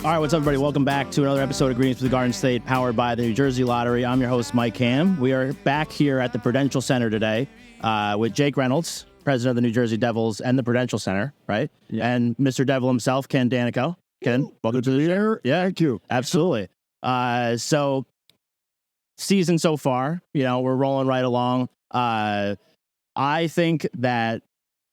All right, what's up, everybody? Welcome back to another episode of Greetings from the Garden State, powered by the New Jersey Lottery. I'm your host, Mike Ham. We are back here at the Prudential Center today with Jake Reynolds, president of the New Jersey Devils and the Prudential Center, right? Yeah. And Mr. Devil himself, Ken Daneyko. Ken, welcome to the show. Yeah, thank you. Absolutely. So, season so far, we're rolling right along. I think that,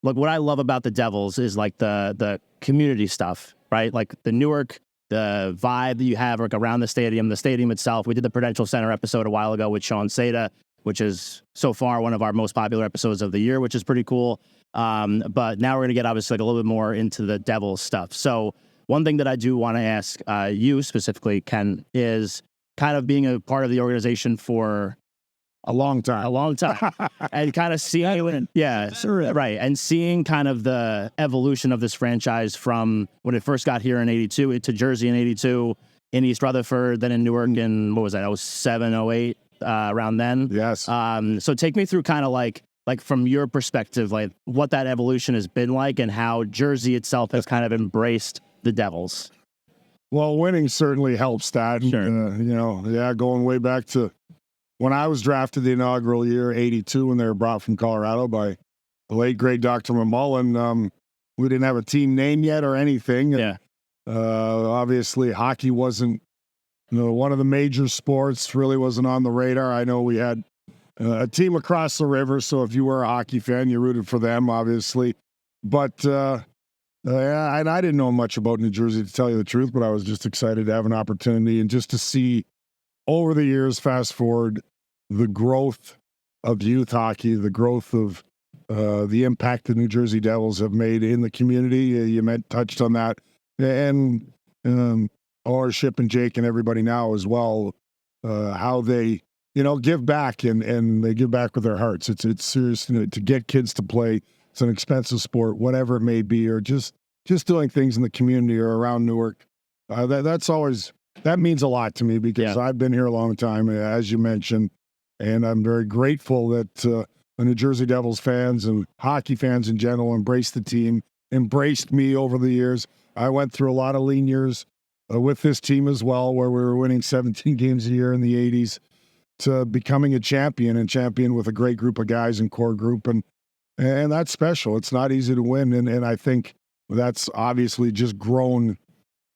look, what I love about the Devils is like the community stuff, right? Like the Newark, the vibe that you have like around the stadium itself. We did the Prudential Center episode a while ago with Sean Seda, which is so far one of our most popular episodes of the year, which is pretty cool. But now we're going to get obviously like a little bit more into the Devils stuff. So one thing that I do want to ask you specifically, Ken, is kind of being a part of the organization for a long time, and kind of seeing, right, and seeing kind of the evolution of this franchise from when it first got here in '82 to Jersey in '82, in East Rutherford, then in Newark in what was that, '07, '08, around then. Yes. So take me through kind of like from your perspective, like what that evolution has been like and how Jersey itself has kind of embraced the Devils. Well, winning certainly helps that. Sure. Going way back to when I was drafted the inaugural year, '82, when they were brought from Colorado by the late, great Dr. Mullen, we didn't have a team name yet or anything. Yeah. Obviously, hockey wasn't one of the major sports, really wasn't on the radar. I know we had a team across the river, so if you were a hockey fan, you rooted for them, obviously. But, and I didn't know much about New Jersey, to tell you the truth, but I was just excited to have an opportunity and just to see over the years, fast forward, the growth of youth hockey, the growth of the impact the New Jersey Devils have made in the community. You touched on that. And ownership and Jake and everybody now as well, how they, give back and they give back with their hearts. It's serious, to get kids to play. It's an expensive sport, whatever it may be, or just doing things in the community or around Newark. That means a lot to me because I've been here a long time, as you mentioned, and I'm very grateful that the New Jersey Devils fans and hockey fans in general embraced the team, embraced me over the years. I went through a lot of lean years with this team as well, where we were winning 17 games a year in the 80s to becoming a champion with a great group of guys and core group. And that's special. It's not easy to win. And I think that's obviously just grown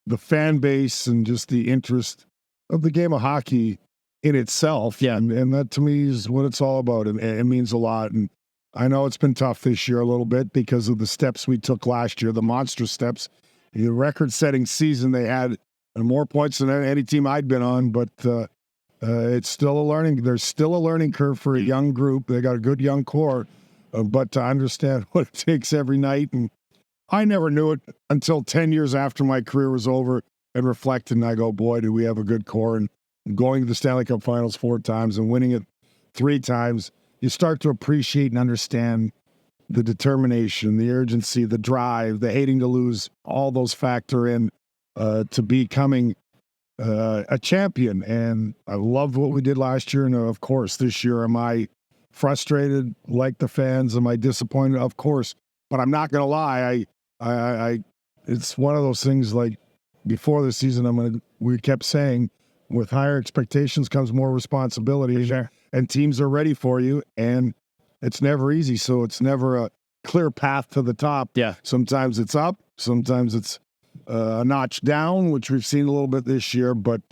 the fan base and just the interest of the game of hockey in itself. Yeah. And that to me is what it's all about. And it means a lot. And I know it's been tough this year a little bit because of the steps we took last year, the monster steps, the record-setting season they had, and more points than any team I'd been on. But it's still a learning. There's still a learning curve for a young group. They got a good young core, but to understand what it takes every night. And I never knew it until 10 years after my career was over and reflected, and I go, boy, do we have a good core. And going to the Stanley Cup Finals 4 times and winning it 3 times, you start to appreciate and understand the determination, the urgency, the drive, the hating to lose, all those factor in to becoming a champion. And I loved what we did last year. And of course, this year, am I frustrated like the fans? Am I disappointed? Of course. But I'm not going to lie. It's one of those things like before the season, we kept saying with higher expectations comes more responsibility. Sure. And teams are ready for you. And it's never easy. So it's never a clear path to the top. Yeah. Sometimes it's up. Sometimes it's a notch down, which we've seen a little bit this year. But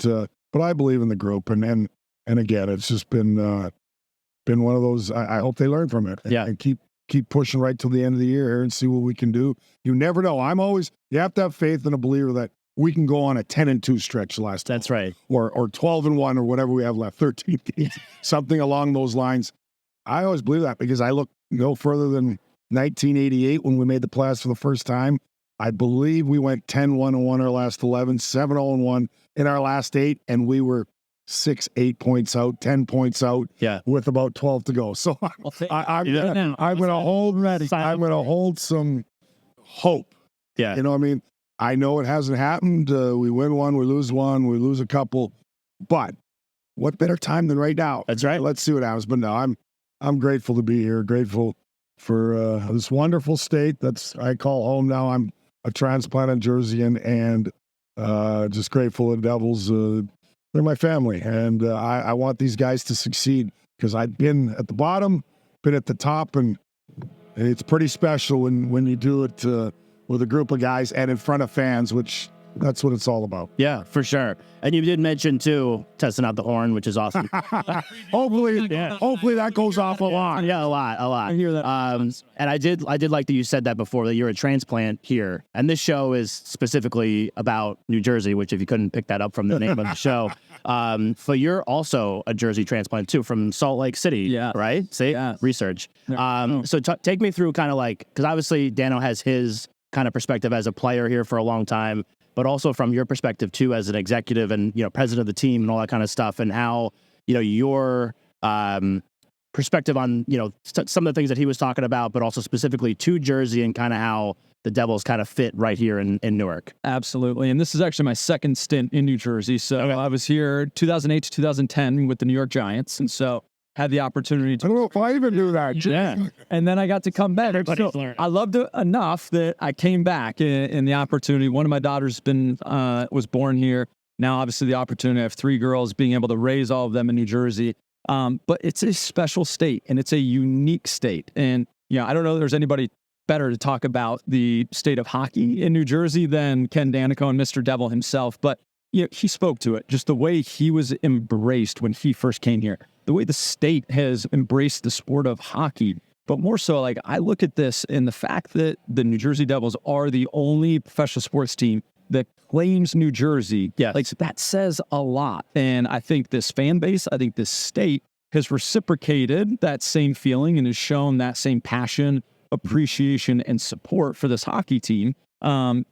I believe in the group. And again, it's just been one of those. I hope they learn from it. And keep pushing right till the end of the year here and see what we can do. You never know. You have to have faith in a believer that we can go on a 10-2 stretch last. That's right. Or 12-1 or whatever we have left, 13 games, something along those lines. I always believe that because I look no further than 1988 when we made the playoffs for the first time. I believe we went 10-1-1 our last 11, 7-0-1 in our last 8, and we were 6-8 points out, 10 points out, with about 12 to go. So I'm going to hold some hope. Yeah. You know what I mean? I know it hasn't happened. We win one, we lose a couple, but what better time than right now? That's right. Let's see what happens. But no, I'm grateful to be here. Grateful for this wonderful state that's I call home now. I'm a transplanted Jerseyan, and Just grateful the Devils. They're my family, and I want these guys to succeed because I've been at the bottom, been at the top, and it's pretty special when you do it with a group of guys and in front of fans, which that's what it's all about. Yeah, for sure. And you did mention too testing out the horn, which is awesome. hopefully that goes off a lot. Yeah, a lot. I hear that. And I did like that you said that before, that you're a transplant here. And this show is specifically about New Jersey, which if you couldn't pick that up from the name of the show. But you're also a Jersey transplant too, from Salt Lake City. Yeah. Right? See? Yeah. Research. So take me through kind of like, because obviously Dano has his kind of perspective as a player here for a long time, but also from your perspective too, as an executive and, president of the team and all that kind of stuff, and how, your perspective on, some of the things that he was talking about, but also specifically to Jersey and kind of how the Devils kind of fit right here in Newark. Absolutely. And this is actually my second stint in New Jersey. So I was here 2008 to 2010 with the New York Giants. And so had the opportunity to... I don't know if I even knew that. Yeah. And then I got to come back. So I loved it enough that I came back in the opportunity. One of my daughters was born here. Now, obviously, the opportunity, I have 3 girls, being able to raise all of them in New Jersey. But it's a special state, and it's a unique state. And, I don't know if there's anybody better to talk about the state of hockey in New Jersey than Ken Daneyko and Mr. Devil himself. But he spoke to it, just the way he was embraced when he first came here, the way the state has embraced the sport of hockey. But more so, like, I look at this and the fact that the New Jersey Devils are the only professional sports team that claims New Jersey, like, that says a lot. And I think this fan base, I think this state has reciprocated that same feeling and has shown that same passion, appreciation, and support for this hockey team.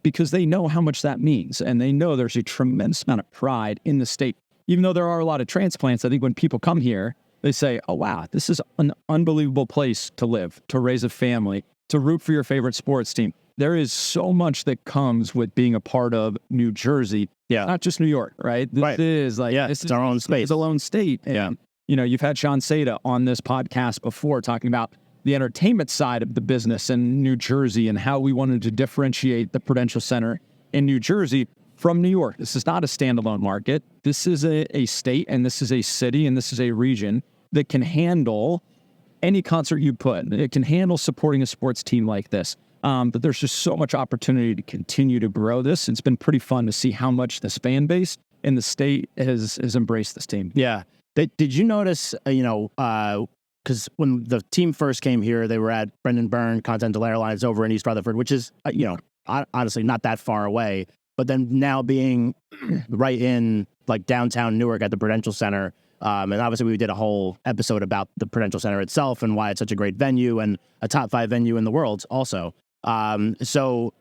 Because they know how much that means, and they know there's a tremendous amount of pride in the state. Even though there are a lot of transplants, I think when people come here, they say, oh, wow, this is an unbelievable place to live, to raise a family, to root for your favorite sports team. There is so much that comes with being a part of New Jersey. Yeah. Not just New York, right? This is like, it's our own space. It's a lone state. And, you've had Sean Seda on this podcast before talking about the entertainment side of the business in New Jersey and how we wanted to differentiate the Prudential Center in New Jersey from New York. This is not a standalone market. This is a state, and this is a city, and this is a region that can handle any concert you put. It can handle supporting a sports team like this. But there's just so much opportunity to continue to grow this. It's been pretty fun to see how much this fan base in the state has embraced this team. Yeah. Did you notice, because when the team first came here, they were at Brendan Byrne Continental Airlines over in East Rutherford, which is, honestly not that far away. But then now being right in like downtown Newark at the Prudential Center, and obviously we did a whole episode about the Prudential Center itself and why it's such a great venue and a top 5 venue in the world also. So,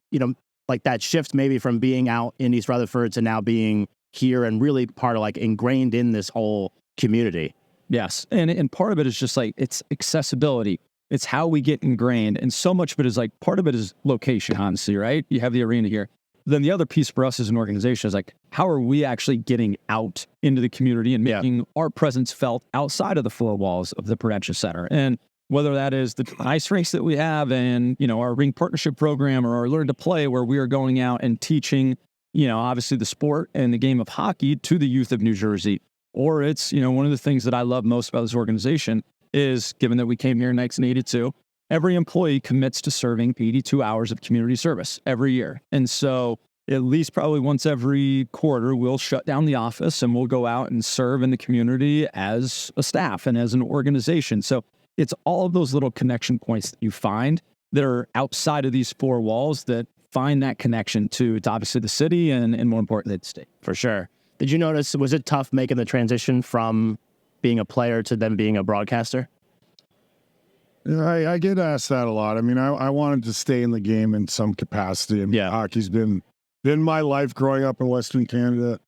like that shift maybe from being out in East Rutherford to now being here and really part of like ingrained in this whole community. Yes. And part of it is just like, it's accessibility. It's how we get ingrained. And so much of it is like, part of it is location, honestly, right? You have the arena here. Then the other piece for us as an organization is like, how are we actually getting out into the community and making our presence felt outside of the 4 walls of the Prudential Center? And whether that is the ice rinks that we have and, our ring partnership program or our Learn to Play, where we are going out and teaching, obviously the sport and the game of hockey to the youth of New Jersey. Or it's, one of the things that I love most about this organization is, given that we came here in 1982, every employee commits to serving 82 hours of community service every year. And so at least probably once every quarter, we'll shut down the office and we'll go out and serve in the community as a staff and as an organization. So it's all of those little connection points that you find that are outside of these 4 walls that find that connection to obviously the city and more importantly, the state. For sure. Did you notice, was it tough making the transition from being a player to then being a broadcaster? Yeah, I get asked that a lot. I mean, I wanted to stay in the game in some capacity. And hockey's been my life growing up in Western Canada.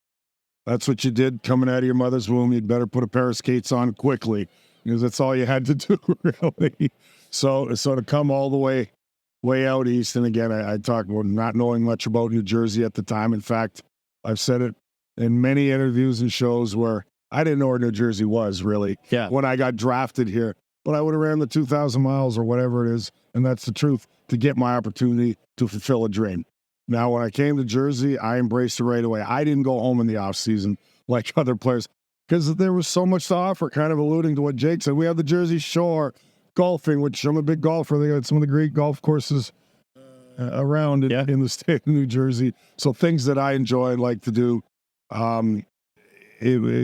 That's what you did coming out of your mother's womb. You'd better put a pair of skates on quickly because that's all you had to do, really. So to come all the way out east, and again, I talk about not knowing much about New Jersey at the time. In fact, I've said it in many interviews and shows where I didn't know where New Jersey was, really, when I got drafted here. But I would have ran the 2,000 miles or whatever it is, and that's the truth, to get my opportunity to fulfill a dream. Now, when I came to Jersey, I embraced it right away. I didn't go home in the off season like other players because there was so much to offer, kind of alluding to what Jake said. We have the Jersey Shore golfing, which I'm a big golfer. They got some of the great golf courses around in the state of New Jersey. So things that I enjoy and like to do.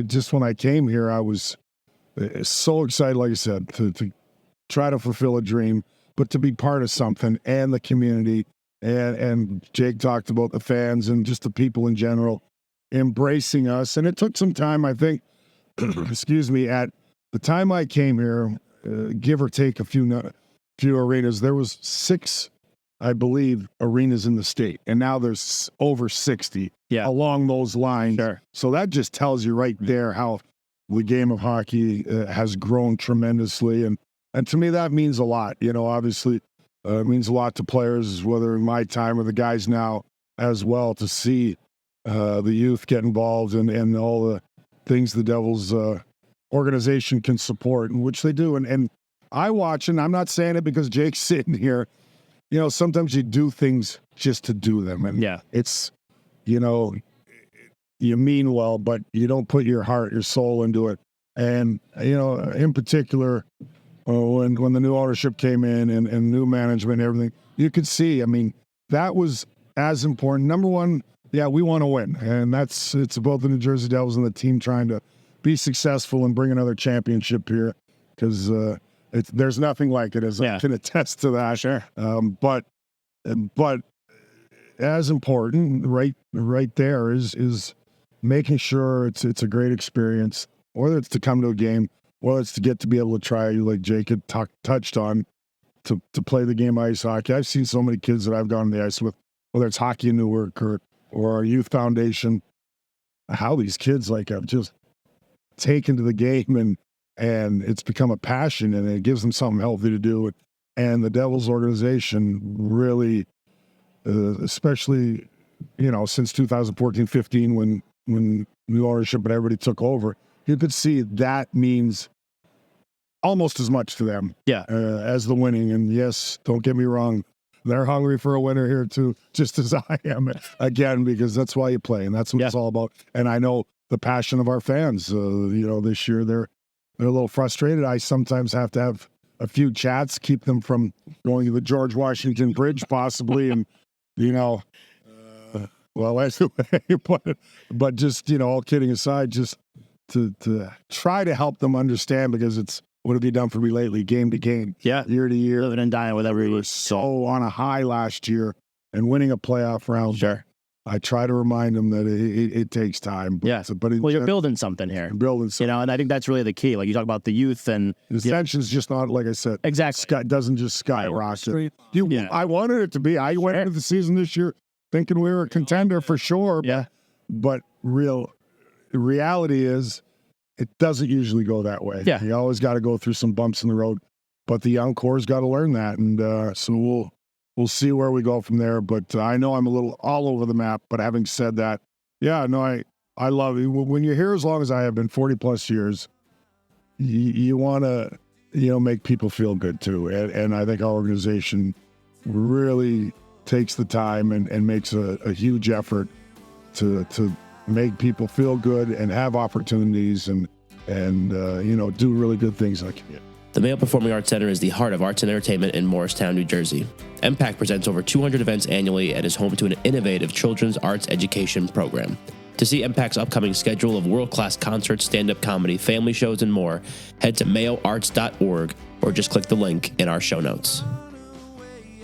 Just when I came here, I was so excited, like I said, to try to fulfill a dream, but to be part of something and the community. And Jake talked about the fans and just the people in general embracing us. And it took some time, I think, excuse me, at the time I came here, give or take a few arenas, there was 6, I believe, arenas in the state. And now there's over 60 along those lines. Sure. So that just tells you right there how the game of hockey has grown tremendously. And to me, that means a lot. You know, obviously, it means a lot to players, whether in my time or the guys now as well, to see the youth get involved and all the things the Devils organization can support, and which they do. And I watch, and I'm not saying it because Jake's sitting here. You know, sometimes you do things just to do them. And it's, you know, you mean well, but you don't put your heart, your soul into it. And, you know, in particular, when the new ownership came in and new management and everything, you could see, I mean, that was as important. Number one, we want to win. And it's about the New Jersey Devils and the team trying to be successful and bring another championship here, because there's nothing like it, as I can attest to that. Sure. But as important, right there is making sure it's a great experience, whether it's to come to a game, whether it's to get to be able to try, like Jake had touched on, to play the game of ice hockey. I've seen so many kids that I've gone on the ice with, whether it's Hockey in Newark or our youth foundation, how these kids have just taken to the game and it's become a passion, and it gives them something healthy to do. And the Devils organization really, especially, you know, since 2014-15 when new ownership and everybody took over, you could see that means almost as much to them as the winning. And yes, don't get me wrong, they're hungry for a winner here too, just as I am, again, because that's why you play, and that's what it's all about. And I know the passion of our fans. You know, this year they're a little frustrated. I sometimes have to have a few chats, keep them from going to the George Washington Bridge possibly, and, you know, well, that's the way, but just, you know, all kidding aside, just to try to help them understand, because it's, what have you done for me lately, game to game, year to year, living and dying with every. We were so on a high last year and winning a playoff round. Sure. I try to remind them that it takes time. But, well, you're building something here. Building something. You know, and I think that's really the key. Like, you talk about the youth and... The ascension's just not, like I said... Exactly. Doesn't just skyrocket. I wanted it to be. I went into the season this year thinking we were a contender for sure. But reality is, it doesn't usually go that way. You always got to go through some bumps in the road. But the young core's got to learn that. And so we'll see where we go from there. But I know I'm a little all over the map. But having said that, I love it. When you're here as long as I have been, 40 plus years, you want to, you know, make people feel good too. And I think our organization really takes the time and makes a huge effort to make people feel good and have opportunities and you know, do really good things in the community. The Mayo Performing Arts Center is the heart of arts and entertainment in Morristown, New Jersey. MPAC presents over 200 events annually and is home to an innovative children's arts education program. To see MPAC's upcoming schedule of world-class concerts, stand-up comedy, family shows, and more, head to mayoarts.org or just click the link in our show notes.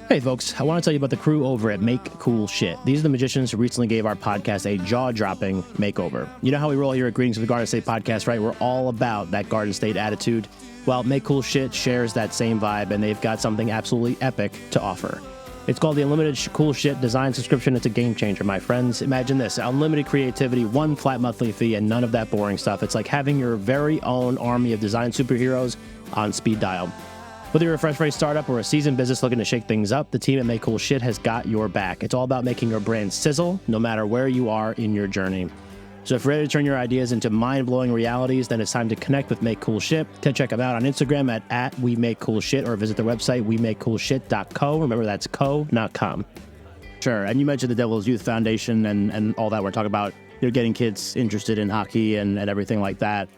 Hey folks, I want to tell you about the crew over at Make Cool Shit. These are the magicians who recently gave our podcast a jaw-dropping makeover. You know how we roll here at Greetings with the Garden State podcast, right? We're all about that Garden State attitude. Well, Make Cool Shit shares that same vibe, and they've got something absolutely epic to offer. It's called the Unlimited Cool Shit Design Subscription. It's a game changer, my friends. Imagine this: unlimited creativity, one flat monthly fee, and none of that boring stuff. It's like having your very own army of design superheroes on speed dial. Whether you're a fresh rate startup or a seasoned business looking to shake things up, the team at Make Cool Shit has got your back. It's all about making your brand sizzle, no matter where you are in your journey. So if you're ready to turn your ideas into mind-blowing realities, then it's time to connect with Make Cool Shit. Check them out on Instagram at WeMakeCoolShit or visit their website, WeMakeCoolShit.co. Remember, that's co, not com. Sure. And you mentioned the Devils Youth Foundation and all that. We're talking about getting kids interested in hockey and everything like that.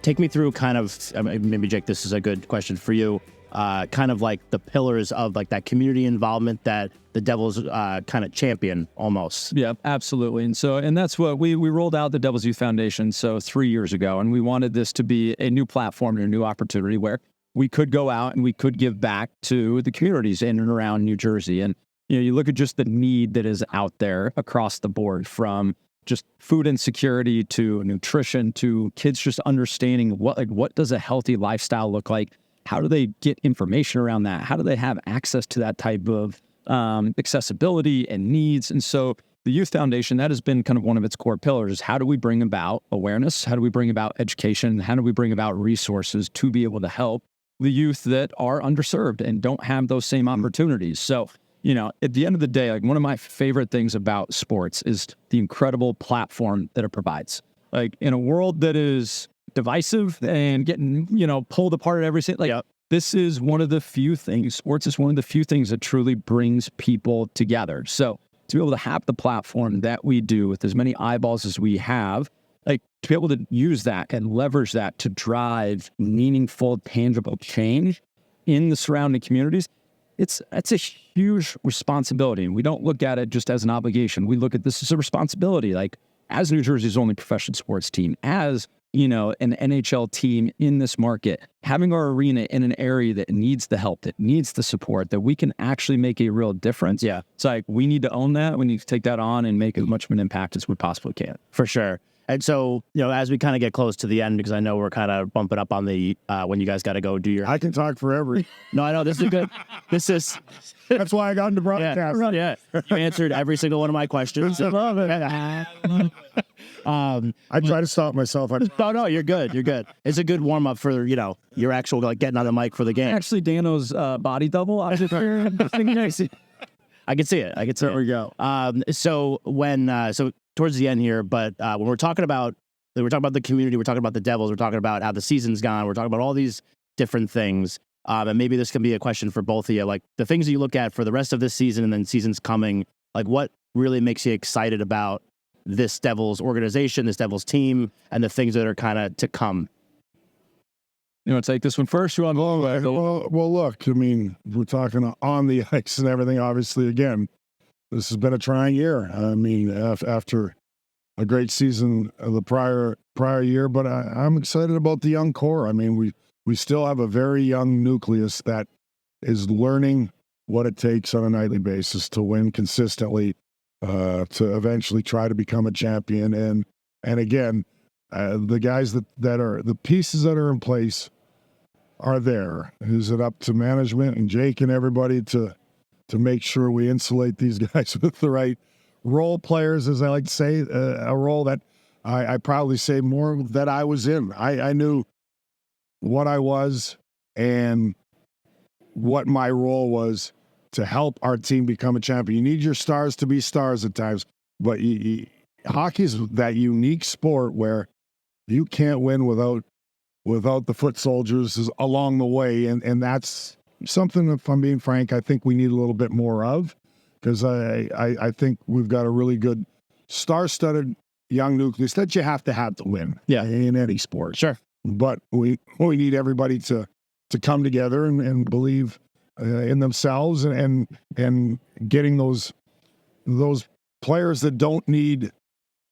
Take me through kind of, maybe Jake, this is a good question for you. Kind of like the pillars of like that community involvement that the Devils kind of champion almost. Yeah, absolutely. And that's what we rolled out the Devils Youth Foundation 3 years ago, and we wanted this to be a new platform and a new opportunity where we could go out and we could give back to the communities in and around New Jersey. And you look at just the need that is out there across the board, from just food insecurity to nutrition to kids just understanding what does a healthy lifestyle look like. How do they get information around that? How do they have access to that type of accessibility and needs? And so the Youth Foundation, that has been kind of one of its core pillars. How do we bring about awareness? How do we bring about education? How do we bring about resources to be able to help the youth that are underserved and don't have those same opportunities? So, at the end of the day, like, one of my favorite things about sports is the incredible platform that it provides. Like, in a world that is divisive and getting, pulled apart at every single, this is one of the few things, sports is one of the few things that truly brings people together. So to be able to have the platform that we do with as many eyeballs as we have, like, to be able to use that and leverage that to drive meaningful, tangible change in the surrounding communities, it's a huge responsibility. And we don't look at it just as an obligation. We look at this as a responsibility. Like, as New Jersey's only professional sports team, as an NHL team in this market, having our arena in an area that needs the help, that needs the support, that we can actually make a real difference. Yeah. It's like, we need to own that. We need to take that on and make as much of an impact as we possibly can. For sure. And so, as we kind of get close to the end, because I know we're kind of bumping up on the, when you guys got to go do your... I can talk forever. No, I know. This is good. That's why I got into broadcast. Yeah. You answered every single one of my questions. I love it. I try to stop myself. No, you're good. You're good. It's a good warm up for, your actual, like, getting on the mic for the game. Actually, Dano's body double. I can see it. There we go. So towards the end here, but when we're talking about the community, we're talking about the Devils, we're talking about how the season's gone, we're talking about all these different things. And maybe this can be a question for both of you, like the things that you look at for the rest of this season and then seasons coming, like what really makes you excited about this Devils organization, this Devils team, and the things that are kind of to come? You want to take this one first? You want to well, look, I mean, we're talking on the ice and everything. Obviously, again, this has been a trying year. I mean, after a great season the prior year, but I'm excited about the young core. I mean, we still have a very young nucleus that is learning what it takes on a nightly basis to win consistently, to eventually try to become a champion. And again, the guys that are the pieces that are in place are there. Is it up to management and Jake and everybody to make sure we insulate these guys with the right role players, as I like to say, a role that I proudly say more that I was in. I knew what I was and what my role was to help our team become a champion. You need your stars to be stars at times, but hockey is that unique sport where you can't win without the foot soldiers along the way, and that's something, if I'm being frank, I think we need a little bit more of, because I think we've got a really good star-studded young nucleus that you have to win. Yeah, in any sport. Sure. But we need everybody to come together and believe in themselves and getting those players that don't need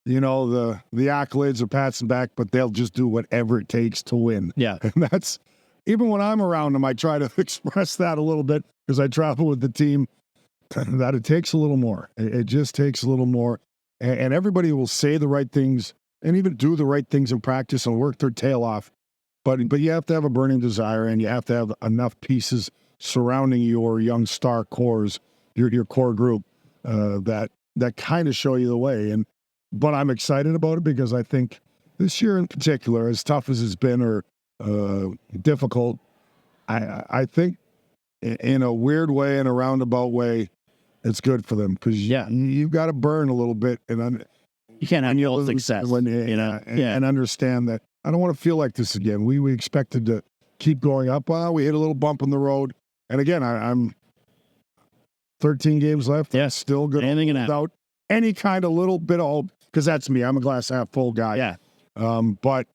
the accolades or pats and back, but they'll just do whatever it takes to win. Yeah, and that's even when I'm around them, I try to express that a little bit because I travel with the team. That it takes a little more. It just takes a little more, and everybody will say the right things and even do the right things in practice and work their tail off. But you have to have a burning desire, and you have to have enough pieces surrounding your young star cores, your core group, that kind of show you the way. But I'm excited about it because I think this year in particular, as tough as it's been or difficult, I think in a weird way, in a roundabout way, it's good for them because you've got to burn a little bit and you can't have your success and understand that I don't want to feel like this again. We expected to keep going up. We hit a little bump in the road, and again, I'm 13 games left. Yeah. Still good. Anything can happen. Without any kind of little bit of hope, because that's me. I'm a glass half full guy. Yeah. But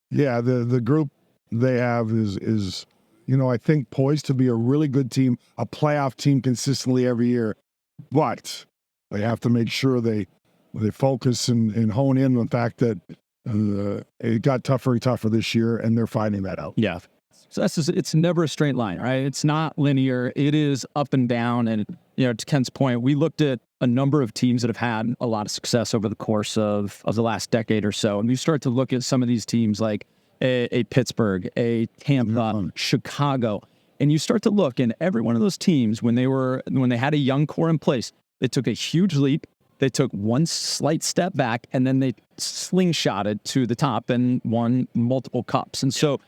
yeah, the group they have is I think poised to be a really good team, a playoff team consistently every year. But they have to make sure they focus and hone in on the fact that it got tougher and tougher this year, and they're finding that out. Yeah. So it's never a straight line, right? It's not linear. It is up and down. And, to Ken's point, we looked at a number of teams that have had a lot of success over the course of the last decade or so. And you start to look at some of these teams like a Pittsburgh, a Tampa, Chicago, and you start to look, and every one of those teams, when they had a young core in place, they took a huge leap. They took one slight step back, and then they slingshotted to the top and won multiple cups. And so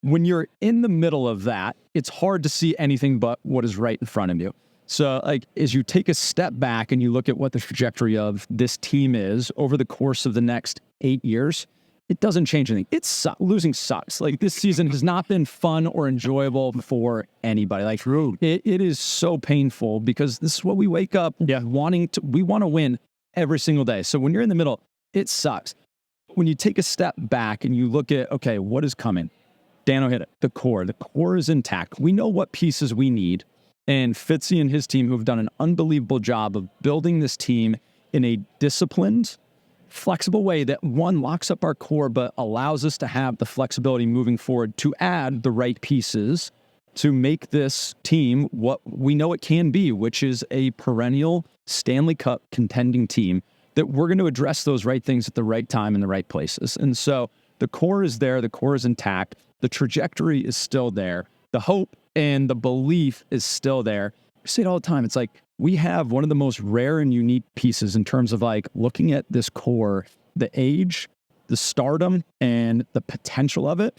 when you're in the middle of that, it's hard to see anything but what is right in front of you. So as you take a step back and you look at what the trajectory of this team is over the course of the next 8 years, it doesn't change anything. Losing sucks. This season has not been fun or enjoyable for anybody. True. It is so painful because this is what we wake up wanting to. We want to win every single day. So when you're in the middle, it sucks. When you take a step back and you look at, okay, what is coming? Dano hit it. The core is intact. We know what pieces we need. And Fitzy and his team, who have done an unbelievable job of building this team in a disciplined, flexible way that, one, locks up our core, but allows us to have the flexibility moving forward to add the right pieces to make this team what we know it can be, which is a perennial Stanley Cup contending team, that we're going to address those right things at the right time in the right places. And so the core is there. The core is intact. The trajectory is still there. The hope and the belief is still there. I say it all the time. It's we have one of the most rare and unique pieces in terms of looking at this core, the age, the stardom, and the potential of it.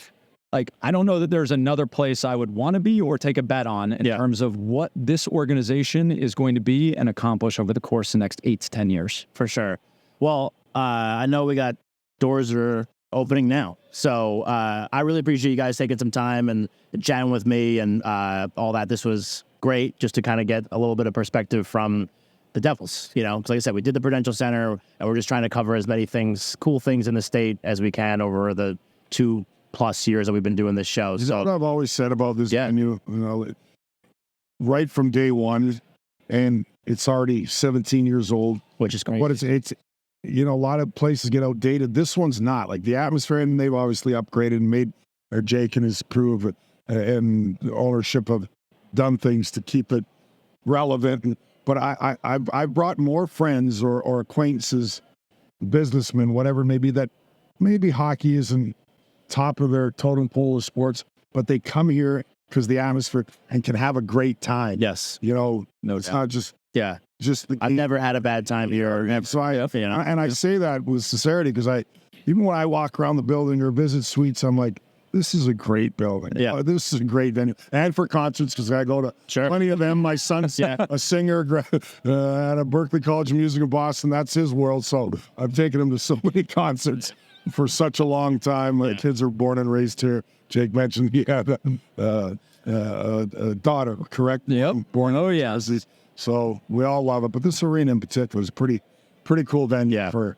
I don't know that there's another place I would want to be or take a bet on in terms of what this organization is going to be and accomplish over the course of the next 8 to 10 years. For sure. Well, I know we got doors are opening now. So I really appreciate you guys taking some time and chatting with me and all that. This was great just to kind of get a little bit of perspective from the Devils, because like I said, we did the Prudential Center and we're just trying to cover as many cool things in the state as we can over the 2+ years that we've been doing this show. So what I've always said about this venue, right from day one, and it's already 17 years old, which is great. But it's a lot of places get outdated. This one's not. The atmosphere, and they've obviously upgraded and made, or Jake and his crew of it, and the ownership have done things to keep it relevant. But I brought more friends or acquaintances, businessmen, whatever it may be, that maybe hockey isn't top of their totem pole of sports, but they come here because the atmosphere and can have a great time. Yes. No, it's not just I've never had a bad time here. So I say that with sincerity because even when I walk around the building or visit suites, I'm like, this is a great building. Yeah. This is a great venue. And for concerts, because I go to plenty of them. My son's a singer at a Berklee College of Music in Boston. That's his world. So I've taken him to so many concerts for such a long time. My kids are born and raised here. Jake mentioned he had a daughter, correct? Yep. Born. Oh, yeah. So we all love it. But this arena in particular is a pretty cool venue for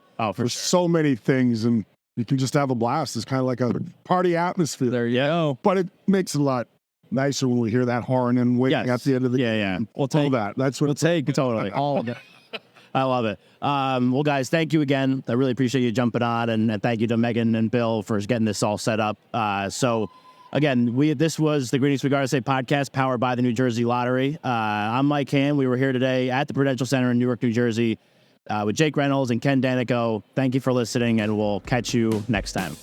so many things. And you can just have a blast. It's kind of like a party atmosphere. There you go. But it makes it a lot nicer when we hear that horn and waiting at the end of the game. We'll take that. That's what we'll take totally. All of it. I love it. Well, guys, thank you again. I really appreciate you jumping on, and thank you to Megan and Bill for getting this all set up. So, again, this was the Greetings We Gotta Say podcast powered by the New Jersey Lottery. I'm Mike Ham. We were here today at the Prudential Center in Newark, New Jersey, with Jake Reynolds and Ken Daneyko. Thank you for listening, and we'll catch you next time.